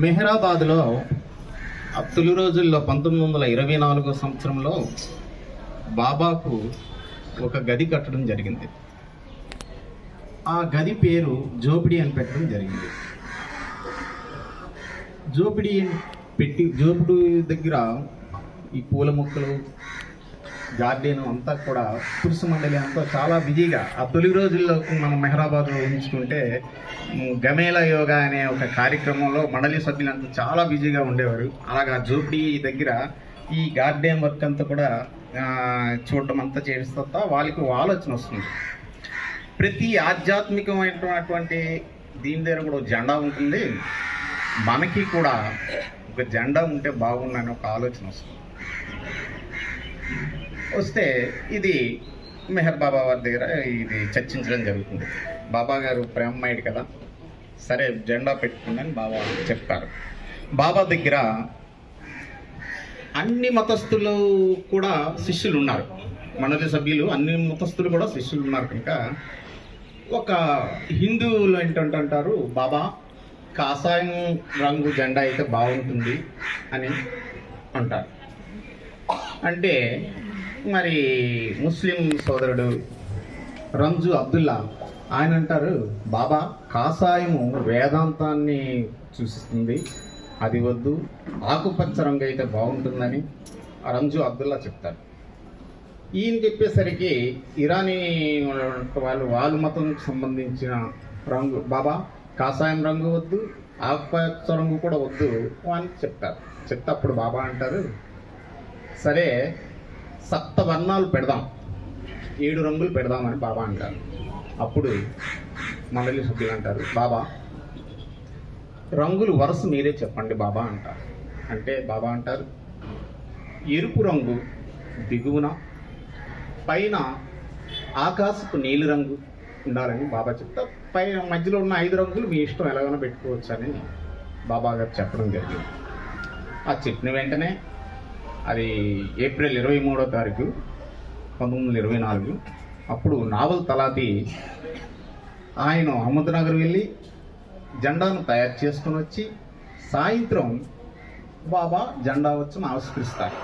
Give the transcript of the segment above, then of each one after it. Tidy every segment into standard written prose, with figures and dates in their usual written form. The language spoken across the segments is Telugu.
మెహరాబాద్లో తొలి రోజుల్లో 1924 సంవత్సరంలో బాబాకు ఒక గది కట్టడం జరిగింది. ఆ గది పేరు జోపిడి అని పెట్టడం జరిగింది. జోపిడి దగ్గర ఈ పూల మొక్కలు, గార్డెన్ అంతా కూడా పురుష మండలి అంతా చాలా బిజీగా ఆ తొలి రోజుల్లో మనం మెహరాబాద్లో ఉంచుకుంటే గమేలా యోగా అనే ఒక కార్యక్రమంలో మండలి సభ్యులంతా చాలా బిజీగా ఉండేవారు. అలాగా జోపిడి దగ్గర ఈ గార్డెన్ వర్క్ అంతా కూడా చూడటం అంతా చేస్తా వాళ్ళకి ఆలోచన వస్తుంది. ప్రతి ఆధ్యాత్మికమైనటువంటి దీని దగ్గర కూడా జెండా ఉంటుంది, మనకి కూడా ఒక జెండా ఉంటే బాగుందని ఒక ఆలోచన వస్తే ఇది మెహర్ బాబా వారి దగ్గర ఇది చర్చించడం జరుగుతుంది. బాబా గారు ప్రేమమయుడు కదా, సరే జెండా పెట్టుకుందని బాబా చెప్తారు. బాబా దగ్గర అన్ని మతస్థులు కూడా శిష్యులు ఉన్నారు, మండలి సభ్యులు అన్ని మతస్థులు కూడా శిష్యులు ఉన్నారు. కనుక ఒక హిందువులు ఏంటంటారు, బాబా కాషాయం రంగు జెండా అయితే బాగుంటుంది అని అంటారు. అంటే మరి ముస్లిం సోదరుడు రంజు అబ్దుల్లా ఆయన అంటారు, బాబా కాషాయము వేదాంతాన్ని సూచిస్తుంది, అది వద్దు, ఆకుపచ్చ రంగు అయితే బాగుంటుందని రంజు అబ్దుల్లా చెప్తారు. ఈయన చెప్పేసరికి ఇరానీ వాళ్ళ మతంకి సంబంధించిన రంగు, బాబా కాషాయం రంగు వద్దు, ఆకుపచ్చ రంగు కూడా వద్దు అని చెప్తారు. చెప్తే అప్పుడు బాబా అంటారు, సరే సప్తవర్ణాలు పెడదాం, 7 రంగులు పెడదామని బాబా అంటారు. అప్పుడు మండలి సభ్యులు అంటారు, బాబా రంగులు వరుస మీరే చెప్పండి బాబా అంటారు. అంటే బాబా అంటారు, ఎరుపు రంగు దిగువన, పైన ఆకాశపు నీలి రంగు ఉండాలని బాబా చెప్తా, పైన మధ్యలో ఉన్న 5 రంగులు మీ ఇష్టం ఎలాగైనా పెట్టుకోవచ్చు అని బాబా గారు చెప్పడం జరిగింది. ఆ చెప్పిన వెంటనే అది ఏప్రిల్ 23వ తారీఖు 1924 అప్పుడు నావల్ తలాతి ఆయన అహ్మద్నగర్ వెళ్ళి జెండాను తయారు చేసుకుని వచ్చి సాయంత్రం బాబా జెండా వచ్చి ఆవిష్కరిస్తారు.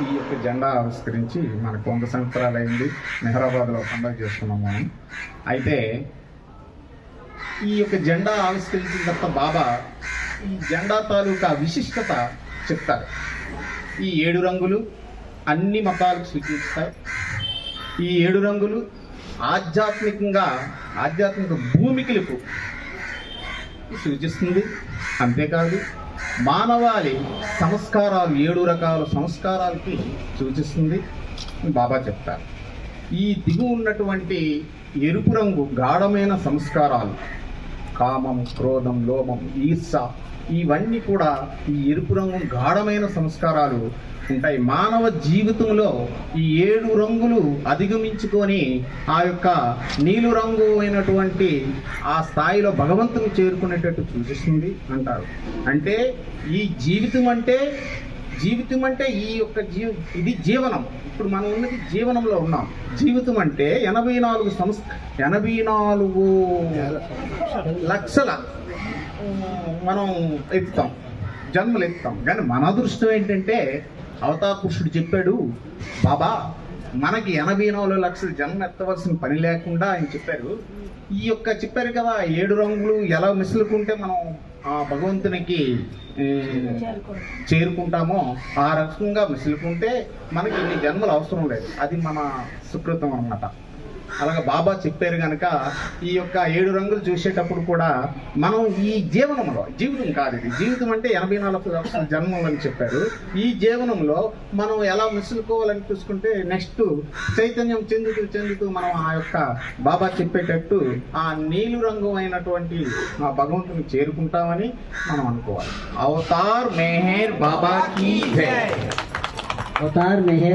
ఈ యొక్క జెండా ఆవిష్కరించి మనకు 100 సంవత్సరాలు అయింది, మెహరాబాద్లో పండుగ చేసుకున్నాము మనం. అయితే ఈ యొక్క జెండా ఆవిష్కరించిన తర్వాత బాబా ఈ జెండా తాలూకా విశిష్టత చెప్తారు. ఈ 7 రంగులు అన్ని మతాలకు సూచిస్తాయి. ఈ 7 రంగులు ఆధ్యాత్మిక భూమికలకు సూచిస్తుంది. అంతేకాదు మానవాళి సంస్కారాలు 7 రకాల సంస్కారాలకి సూచిస్తుంది బాబా చెప్తారు. ఈ దిగు ఉన్నటువంటి ఎరుపు రంగు గాఢమైన సంస్కారాలు, కామం, క్రోధం, లోభం, ఈర్ష, ఇవన్నీ కూడా ఈ ఎరుపు రంగు గాఢమైన సంస్కారాలు ఉంటాయి. మానవ జీవితంలో ఈ 7 రంగులు అధిగమించుకొని ఆ యొక్క నీలు రంగు అయినటువంటి ఆ స్థాయిలో భగవంతుని చేరుకునేటట్టు సూచిస్తుంది అంటారు. అంటే ఈ జీవితం అంటే ఈ యొక్క ఇది జీవనం. ఇప్పుడు మనం ఉన్నది జీవనంలో ఉన్నాం. జీవితం అంటే 84 లక్షల మనం ఎత్తుతాం, జన్మలు ఎత్తుతాం. కానీ మన అదృష్టం ఏంటంటే అవతార పురుషుడు చెప్పాడు, బాబా మనకి 84 లక్షల జన్మ ఎత్తవలసిన పని లేకుండా ఆయన చెప్పారు. ఈ యొక్క చెప్పారు కదా 7 రంగులు ఎలా మిసులుకుంటే మనం ఆ భగవంతునికి చేరుకుంటామో ఆ రకంగా మిసులుకుంటే మనకి ఇన్ని జన్మలు అవసరం లేదు, అది మన సుకృతం అన్నమాట. అలాగే బాబా చెప్పారు కనుక ఈ యొక్క 7 రంగులు చూసేటప్పుడు కూడా మనం ఈ జీవనంలో, జీవితం కాదు ఇది, జీవితం అంటే 84 లక్షల జన్మలు అని చెప్పారు. ఈ జీవనంలో మనం ఎలా మిసులుకోవాలని చూసుకుంటే నెక్స్ట్ చైతన్యం చెందుతూ మనం ఆ యొక్క బాబా చెప్పేటట్టు ఆ నీలి రంగు అయినటువంటి ఆ భగవంతుని చేరుకుంటామని మనం అనుకోవాలి. అవతార్ మెహర్ బాబా కీ జై. అవతార్ మెహర్.